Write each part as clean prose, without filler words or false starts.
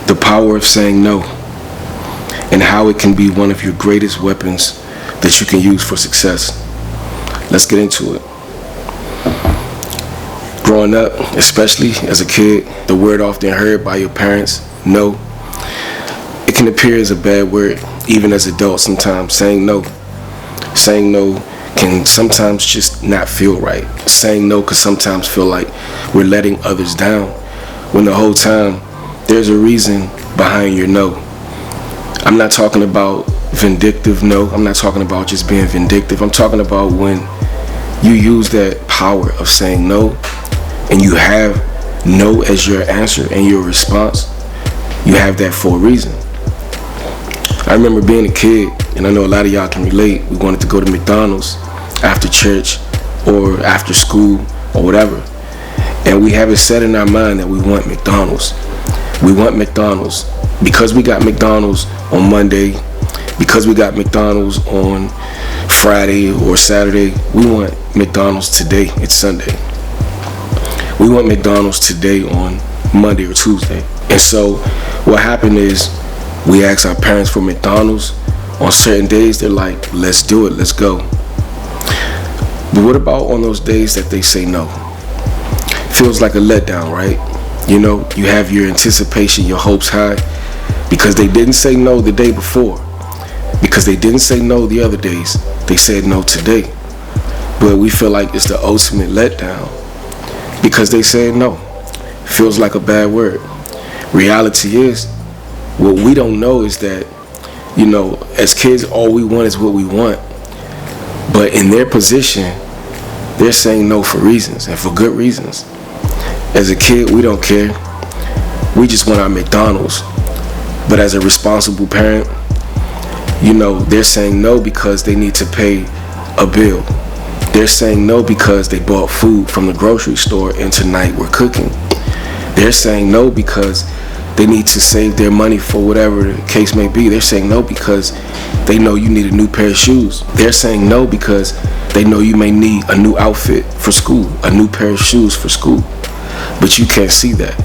the power of saying no, and how it can be one of your greatest weapons that you can use for success. Let's get into it. Growing up, especially as a kid, the word often heard by your parents, no, it can appear as a bad word, even as adults sometimes. Saying no can sometimes just not feel right. Saying no can sometimes feel like we're letting others down, when the whole time there's a reason behind your no. I'm not talking about vindictive no. I'm not talking about just being vindictive. I'm talking about when you use that power of saying no, and you have no as your answer and your response. You have that for a reason. I remember being a kid, and I know a lot of y'all can relate. We wanted to go to McDonald's after church or after school or whatever, and we have it set in our mind that we want McDonald's. We want McDonald's because we got McDonald's on Monday, because we got McDonald's on Friday or Saturday. We want McDonald's today. It's Sunday. We want McDonald's today on Monday or Tuesday. And so what happened is we asked our parents for McDonald's on certain days. They're like, let's do it, let's go. But what about on those days that they say no? Feels like a letdown, right? You know, you have your anticipation, your hopes high, because they didn't say no the day before, because they didn't say no the other days. They said no today. But we feel like it's the ultimate letdown because they said no. Feels like a bad word. Reality is, what we don't know is that, you know, as kids, all we want is what we want. But in their position, they're saying no for reasons, and for good reasons. As a kid, we don't care. We just want our McDonald's. But as a responsible parent, you know, they're saying no because they need to pay a bill. They're saying no because they bought food from the grocery store and tonight we're cooking. They're saying no because they need to save their money for whatever the case may be. They're saying no because they know you need a new pair of shoes. They're saying no because they know you may need a new outfit for school, a new pair of shoes for school. But you can't see that.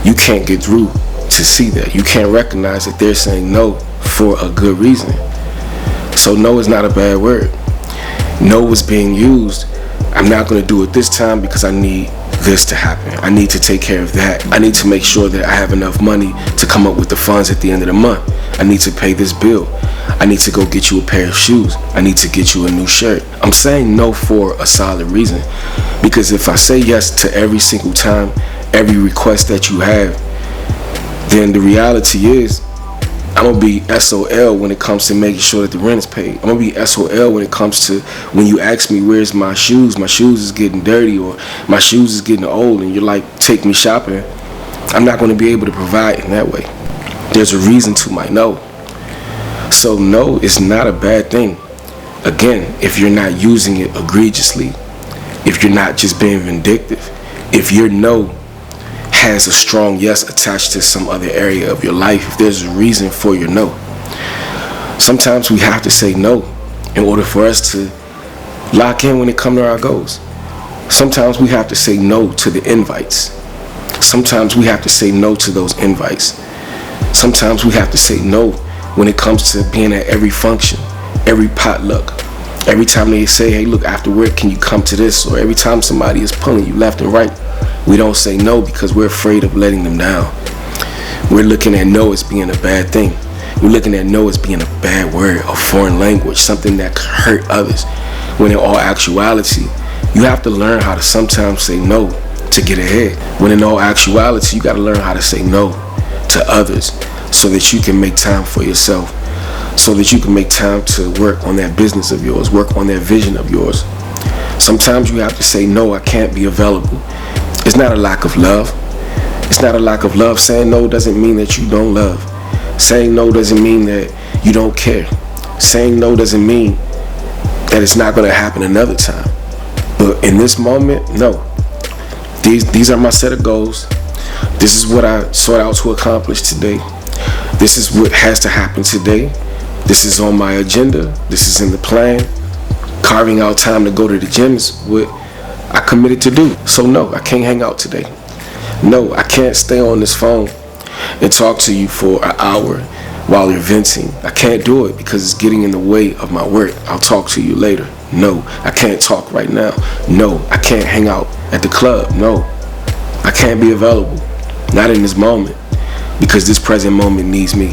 You can't get through to see that. You can't recognize that they're saying no for a good reason. So no is not a bad word. No was being used. I'm not going to do it this time because I need this to happen. I need to take care of that. I need to make sure that I have enough money to come up with the funds at the end of the month. I need to pay this bill. I need to go get you a pair of shoes. I need to get you a new shirt. I'm saying no for a solid reason, because if I say yes to every single time, every request that you have, then the reality is I'm going to be SOL when it comes to making sure that the rent is paid. I'm going to be SOL when it comes to when you ask me, where's my shoes? My shoes is getting dirty, or my shoes is getting old, and you're like, take me shopping. I'm not going to be able to provide in that way. There's a reason to my no. So no is not a bad thing. Again, if you're not using it egregiously, if you're not just being vindictive, if your no has a strong yes attached to some other area of your life, if there's a reason for your no. Sometimes we have to say no in order for us to lock in when it comes to our goals. Sometimes we have to say no to the invites. Sometimes we have to say no to those invites. Sometimes we have to say no when it comes to being at every function, every potluck. Every time they say, hey, look, after work, can you come to this? Or every time somebody is pulling you left and right, we don't say no because we're afraid of letting them down. We're looking at no as being a bad thing. We're looking at no as being a bad word, a foreign language, something that could hurt others. When in all actuality, you have to learn how to sometimes say no to get ahead. When in all actuality, you got to learn how to say no to others so that you can make time for yourself, so that you can make time to work on that business of yours, work on that vision of yours. Sometimes you have to say, no, I can't be available. It's not a lack of love. It's not a lack of love. Saying no doesn't mean that you don't love. Saying no doesn't mean that you don't care. Saying no doesn't mean that it's not going to happen another time. But in this moment, no. These are my set of goals. This is what I sought out to accomplish today. This is what has to happen today. This is on my agenda. This is in the plan. Carving out time to go to the gym is what I committed to do. So no, I can't hang out today. No, I can't stay on this phone and talk to you for an hour while you're venting. I can't do it because it's getting in the way of my work. I'll talk to you later. No, I can't talk right now. No, I can't hang out at the club. No, I can't be available. Not in this moment, because this present moment needs me.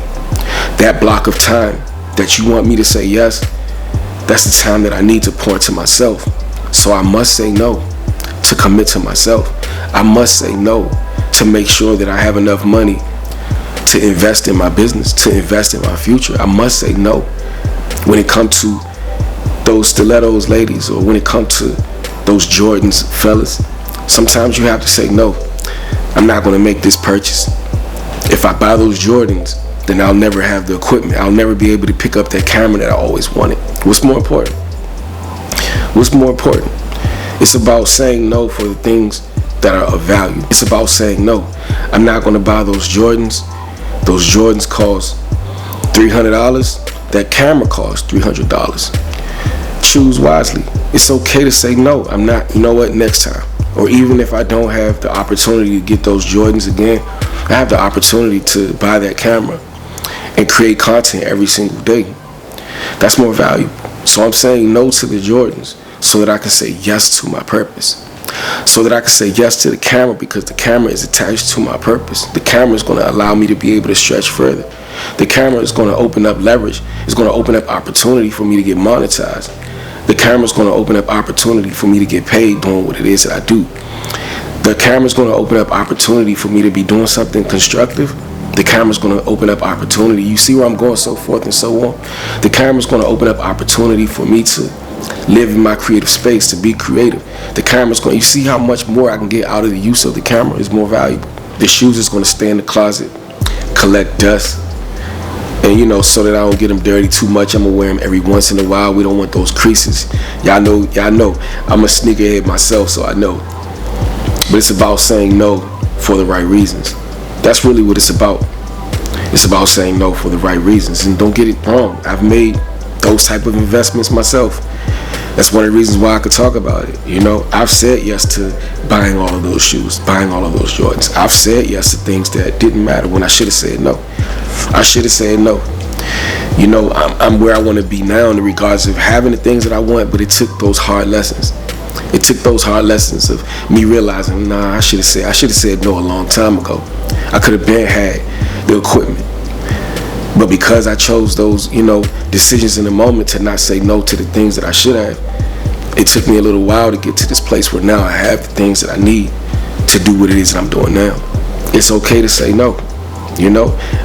That block of time that you want me to say yes, that's the time that I need to pour into myself. So I must say no to commit to myself. I must say no to make sure that I have enough money to invest in my business, to invest in my future. I must say no when it comes to those stilettos, ladies, or when it comes to those Jordans, fellas. Sometimes you have to say no. I'm not going to make this purchase. If I buy those Jordans, then I'll never have the equipment. I'll never be able to pick up that camera that I always wanted. What's more important? What's more important? It's about saying no for the things that are of value. It's about saying no. I'm not going to buy those Jordans. Those Jordans cost $300. That camera costs $300. Choose wisely. It's okay to say no. I'm not, you know what, next time. Or even if I don't have the opportunity to get those Jordans again, I have the opportunity to buy that camera and create content every single day. That's more valuable. So I'm saying no to the Jordans so that I can say yes to my purpose. So that I can say yes to the camera because the camera is attached to my purpose. The camera is going to allow me to be able to stretch further. The camera is going to open up leverage. It's going to open up opportunity for me to get monetized. The camera is going to open up opportunity for me to get paid doing what it is that I do. The camera is going to open up opportunity for me to be doing something constructive. The camera is going to open up opportunity. You see where I'm going, so forth and so on. The camera is going to open up opportunity for me to live in my creative space, to be creative. The camera is going to, you see how much more I can get out of the use of the camera is more valuable. The shoes is going to stay in the closet, collect dust. And you know, so that I don't get them dirty too much, I'm gonna wear them every once in a while. We don't want those creases. Y'all know, I'm a sneakerhead myself, so I know. But it's about saying no for the right reasons. That's really what it's about. It's about saying no for the right reasons. And don't get it wrong, I've made those type of investments myself. That's one of the reasons why I could talk about it. You know, I've said yes to buying all of those shoes, buying all of those Jordans. I've said yes to things that didn't matter when I should have said no. I should have said no. You know, I'm where I want to be now in regards of having the things that I want, but it took those hard lessons. It took those hard lessons of me realizing, I should have said no a long time ago. I could have been had the equipment. But because I chose those, decisions in the moment to not say no to the things that I should have, it took me a little while to get to this place where now I have the things that I need to do what it is that I'm doing now. It's okay to say no.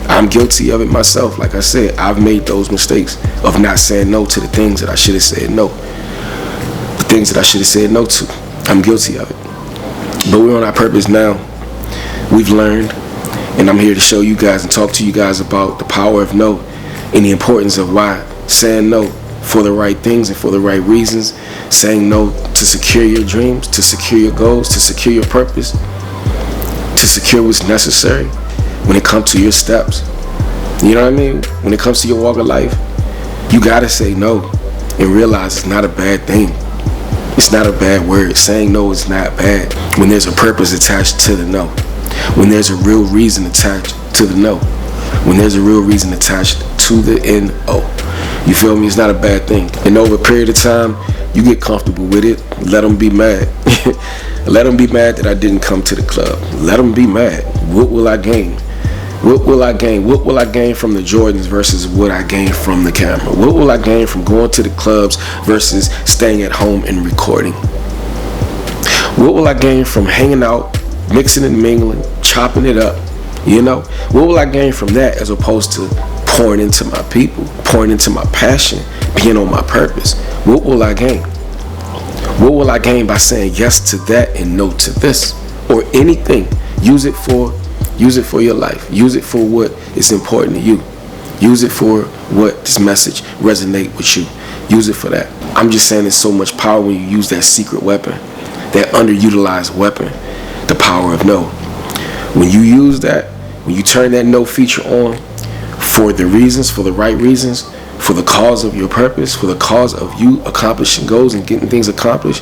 I'm guilty of it myself. Like I said, I've made those mistakes of not saying no to the things that I should have said no. The things that I should have said no to. I'm guilty of it. But we're on our purpose now. We've learned. And I'm here to show you guys and talk to you guys about the power of no and the importance of why saying no for the right things and for the right reasons, saying no to secure your dreams, to secure your goals, to secure your purpose, to secure what's necessary when it comes to your steps. You know what I mean? When it comes to your walk of life, you gotta say no and realize it's not a bad thing. It's not a bad word. Saying no is not bad when there's a purpose attached to the no. When there's a real reason attached to the no. When there's a real reason attached to the N-O. You feel me? It's not a bad thing. And over a period of time, you get comfortable with it. Let them be mad. Let them be mad that I didn't come to the club. Let them be mad. What will I gain? What will I gain? What will I gain from the Jordans versus what I gain from the camera? What will I gain from going to the clubs versus staying at home and recording? What will I gain from hanging out, mixing and mingling, chopping it up? What will I gain from that as opposed to pouring into my people, pouring into my passion, being on my purpose? What will I gain? What will I gain by saying yes to that and no to this or anything? Use it for your life. Use it for what is important to you. Use it for what this message resonate with you. Use it for that. I'm just saying there's so much power when you use that secret weapon, that underutilized weapon, the power of no. When you use that, when you turn that no feature on for the reasons, for the right reasons, for the cause of your purpose, for the cause of you accomplishing goals and getting things accomplished,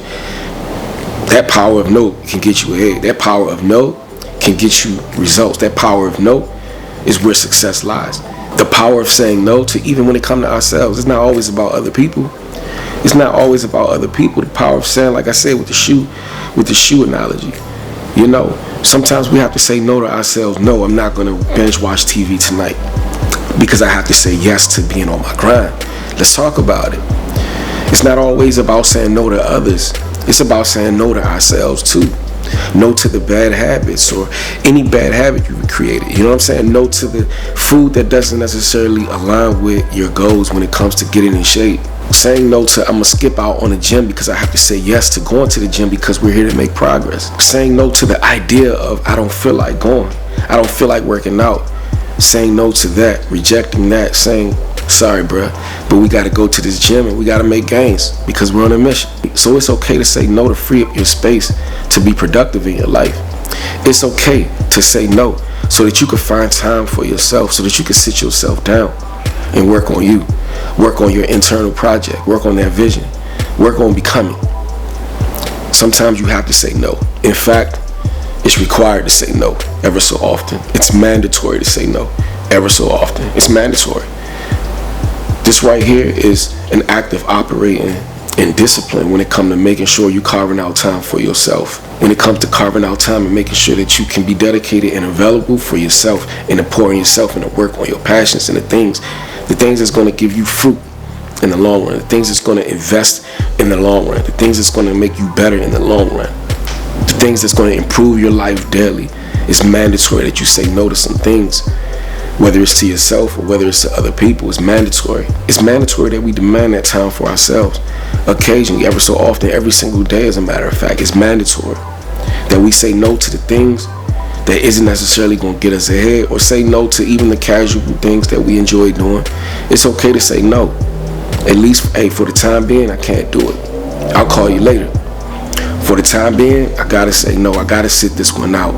that power of no can get you ahead. That power of no can get you results. That power of no is where success lies. The power of saying no to, even when it comes to ourselves. It's not always about other people. It's not always about other people. The power of saying, like I said with the shoe analogy, you know, sometimes we have to say no to ourselves. No, I'm not going to binge watch TV tonight because I have to say yes to being on my grind. Let's talk about it. It's not always about saying no to others. It's about saying no to ourselves too. No to the bad habits or any bad habit you've created. You know what I'm saying? No to the food that doesn't necessarily align with your goals when it comes to getting in shape. Saying no to, I'm going to skip out on the gym because I have to say yes to going to the gym because we're here to make progress. Saying no to the idea of I don't feel like going. I don't feel like working out. Saying no to that, rejecting that, saying, sorry, bruh, but we got to go to this gym and we got to make gains because we're on a mission. So it's okay to say no to free up your space to be productive in your life. It's okay to say no so that you can find time for yourself, so that you can sit yourself down and work on you. Work on your internal project. Work on that vision. Work on becoming. Sometimes you have to say no. In fact, it's required to say no ever so often. It's mandatory to say no ever so often. It's mandatory. This right here is an act of operating in discipline when it comes to making sure you're carving out time for yourself. When it comes to carving out time and making sure that you can be dedicated and available for yourself and to pouring yourself into work on your passions and the things that's going to give you fruit in the long run, the things that's going to invest in the long run, the things that's going to make you better in the long run, the things that's going to improve your life daily. It's mandatory that you say no to some things, whether it's to yourself or whether it's to other people. It's mandatory. It's mandatory that we demand that time for ourselves. Occasionally, ever so often, every single day, as a matter of fact, it's mandatory that we say no to the things that isn't necessarily going to get us ahead, or say no to even the casual things that we enjoy doing. It's okay to say no. At least, hey, for the time being, I can't do it. I'll call you later. For the time being, I gotta say no. I gotta sit this one out.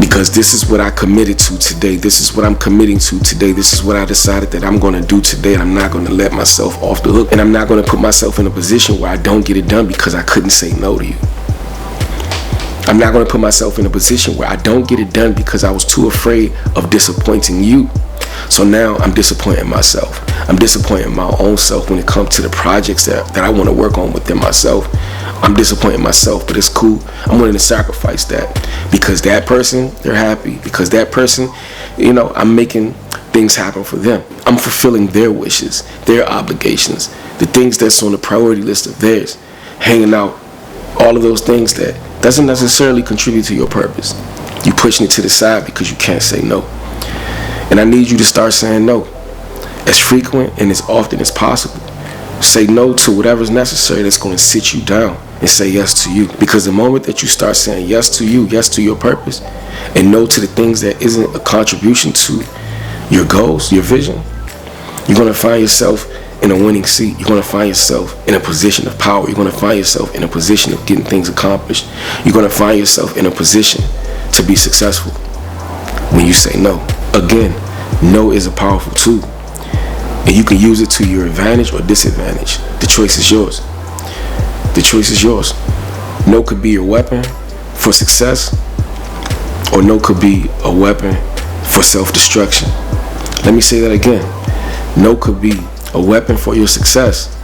Because this is what I committed to today. This is what I'm committing to today. This is what I decided that I'm going to do today. And I'm not going to let myself off the hook. And I'm not going to put myself in a position where I don't get it done because I couldn't say no to you. I'm not going to put myself in a position where I don't get it done because I was too afraid of disappointing you. So now I'm disappointing myself. I'm disappointing my own self when it comes to the projects that I want to work on within myself. I'm disappointing myself, but it's cool. I'm willing to sacrifice that because that person, they're happy. Because that person, you know, I'm making things happen for them. I'm fulfilling their wishes, their obligations, the things that's on the priority list of theirs. Hanging out, all of those things that doesn't necessarily contribute to your purpose. You pushing it to the side because you can't say no. And I need you to start saying no as frequent and as often as possible. Say no to whatever's necessary that's going to sit you down and say yes to you. Because the moment that you start saying yes to you, yes to your purpose, and no to the things that isn't a contribution to your goals, your vision, you're going to find yourself in a winning seat. You're going to find yourself in a position of power. You're going to find yourself in a position of getting things accomplished. You're going to find yourself in a position to be successful when you say no. Again, no is a powerful tool, and you can use it to your advantage or disadvantage. The choice is yours. The choice is yours. No could be your weapon for success, or no could be a weapon for self-destruction. Let me say that again. No could be a weapon for your success,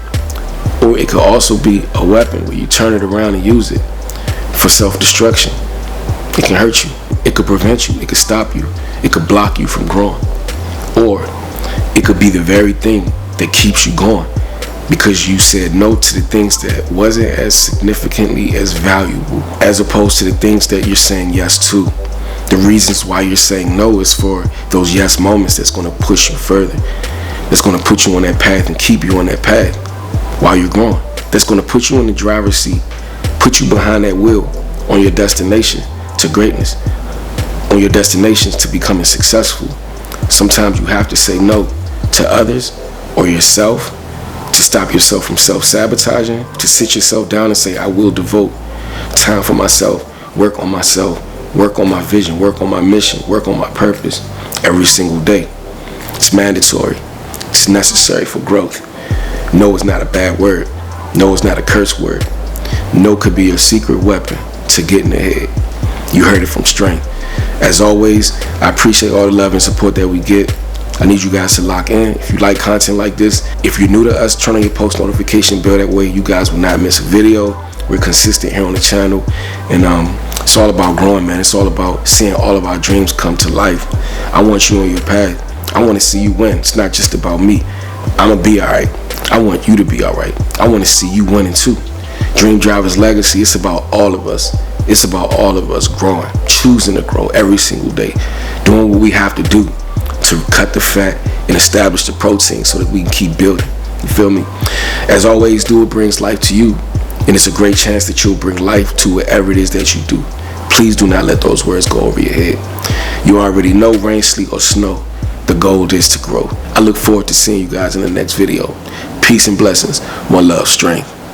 or it could also be a weapon where you turn it around and use it for self-destruction. It can hurt you. It could prevent you. It could stop you. It could block you from growing. Or it could be the very thing that keeps you going because you said no to the things that wasn't as significantly as valuable, as opposed to the things that you're saying yes to. The reasons why you're saying no is for those yes moments that's going to push you further, that's going to put you on that path and keep you on that path while you're growing, that's going to put you in the driver's seat, put you behind that wheel on your destination to greatness, on your destinations to becoming successful. Sometimes you have to say no to others or yourself to stop yourself from self-sabotaging, to sit yourself down and say, I will devote time for myself, work on myself, work on my vision, work on my mission, work on my purpose every single day. It's mandatory. It's necessary for growth. No is not a bad word. No is not a curse word. No could be a secret weapon to getting ahead. You heard it from Strength. As always, I appreciate all the love and support that we get. I need you guys to lock in. If you like content like this, if you're new to us, turn on your post notification bell. That way you guys will not miss a video. We're consistent here on the channel, and it's all about growing, man. It's all about seeing all of our dreams come to life. I want you on your path. I want to see you win. It's not just about me. I'ma be alright. I want you to be alright. I want to see you winning too. Dream Driver's legacy, it's about all of us. It's about all of us growing, choosing to grow every single day, doing what we have to do to cut the fat and establish the protein so that we can keep building. You feel me? As always, do what brings life to you, and it's a great chance that you'll bring life to whatever it is that you do. Please do not let those words go over your head. You already know, rain, sleet, or snow, the goal is to grow. I look forward to seeing you guys in the next video. Peace and blessings. One love, strength.